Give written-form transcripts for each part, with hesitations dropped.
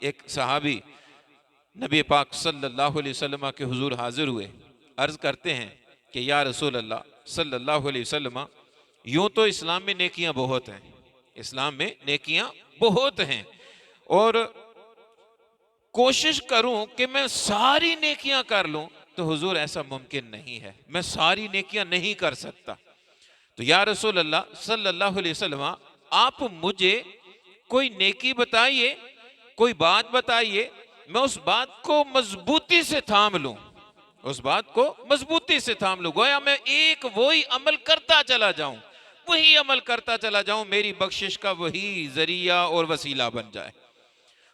ایک صحابی نبی پاک صلی اللہ علیہ وسلم کے حضور حاضر ہوئے، عرض کرتے ہیں کہ یا رسول اللہ صلی اللہ علیہ وسلم، یوں تو اسلام میں نیکیاں بہت ہیں، اسلام میں نیکیاں بہت ہیں، اور کوشش کروں کہ میں ساری نیکیاں کر لوں تو حضور ایسا ممکن نہیں ہے، میں ساری نیکیاں نہیں کر سکتا۔ تو یا رسول اللہ صلی اللہ علیہ وسلم، آپ مجھے کوئی نیکی بتائیے، کوئی بات بتائیے، میں اس بات کو مضبوطی سے تھام لوں، اس بات کو مضبوطی سے تھام لوں، گویا میں ایک وہی عمل کرتا چلا جاؤں، وہی عمل کرتا چلا جاؤں، میری بخشش کا وہی ذریعہ اور وسیلہ بن جائے۔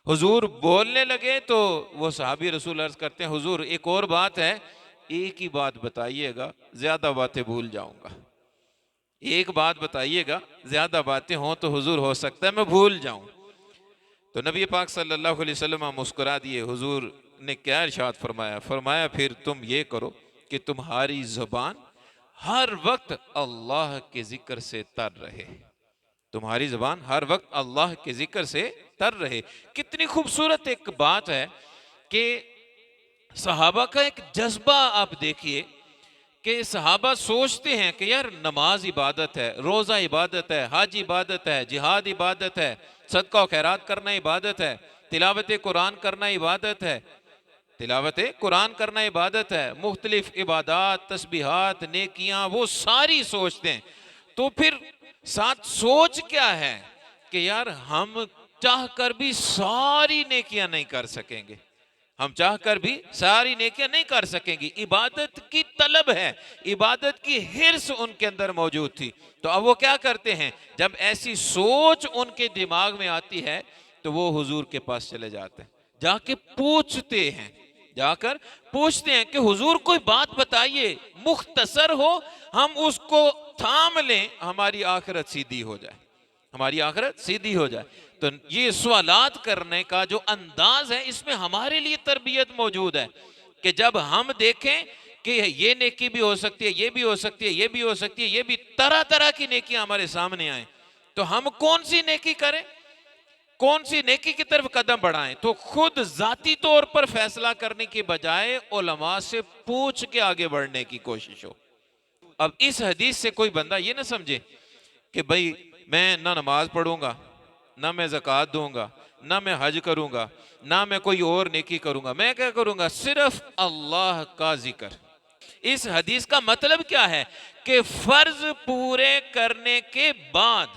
حضور بولنے لگے تو وہ صحابی رسول عرض کرتے ہیں، حضور ایک اور بات ہے، ایک ہی بات بتائیے گا، زیادہ باتیں بھول جاؤں گا، ایک بات بتائیے گا، زیادہ باتیں ہوں تو حضور ہو سکتا ہے میں بھول جاؤں۔ تو نبی پاک صلی اللہ علیہ وسلم مسکرا دیے۔ حضور نے کیا ارشاد فرمایا؟ فرمایا پھر تم یہ کرو کہ تمہاری زبان ہر وقت اللہ کے ذکر سے تر رہے، تمہاری زبان ہر وقت اللہ کے ذکر سے تر رہے۔ کتنی خوبصورت ایک بات ہے کہ صحابہ کا ایک جذبہ آپ دیکھیے کہ صحابہ سوچتے ہیں کہ یار نماز عبادت ہے، روزہ عبادت ہے، حج عبادت ہے، جہاد عبادت ہے، صدقہ و خیرات کرنا عبادت ہے، تلاوت قرآن کرنا عبادت ہے، تلاوت قرآن کرنا عبادت ہے، مختلف عبادات، تسبیحات، نیکیاں، وہ ساری سوچتے ہیں۔ تو پھر ساتھ سوچ کیا ہے کہ یار ہم چاہ کر بھی ساری نیکیاں نہیں کر سکیں گے، ہم چاہ کر بھی ساری نیکیاں نہیں کر سکیں گی۔ عبادت کی طلب ہے، عبادت کی حرص ان کے اندر موجود تھی۔ تو اب وہ کیا کرتے ہیں؟ جب ایسی سوچ ان کے دماغ میں آتی ہے تو وہ حضور کے پاس چلے جاتے ہیں، جا کے پوچھتے ہیں، جا کر پوچھتے ہیں کہ حضور کوئی بات بتائیے، مختصر ہو، ہم اس کو تھام لیں، ہماری آخرت سیدھی ہو جائے، ہماری آخرت سیدھی ہو جائے۔ تو یہ سوالات کرنے کا جو انداز ہے، اس میں ہمارے لیے تربیت موجود ہے کہ جب ہم دیکھیں کہ یہ نیکی بھی ہو سکتی ہے، یہ بھی ہو سکتی ہے، یہ بھی ہو سکتی ہے، یہ بھی، طرح طرح کی نیکیاں ہمارے سامنے آئیں، تو ہم کون سی نیکی کریں، کون سی نیکی کی طرف قدم بڑھائیں؟ تو خود ذاتی طور پر فیصلہ کرنے کی بجائے علماء سے پوچھ کے آگے بڑھنے کی کوشش ہو۔ اب اس حدیث سے کوئی بندہ یہ نہ سمجھے کہ بھئی میں نہ نماز پڑھوں گا، نہ میں زکوٰۃ دوں گا، نہ میں حج کروں گا، نہ میں کوئی اور نیکی کروں گا، میں کیا کروں گا؟ صرف اللہ کا ذکر۔ اس حدیث کا مطلب کیا ہے کہ فرض پورے کرنے کے بعد،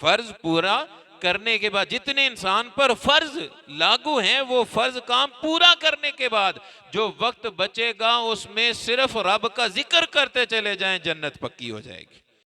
فرض پورا کرنے کے بعد، جتنے انسان پر فرض لاگو ہیں وہ فرض کام پورا کرنے کے بعد جو وقت بچے گا اس میں صرف رب کا ذکر کرتے چلے جائیں، جنت پکی ہو جائے گی۔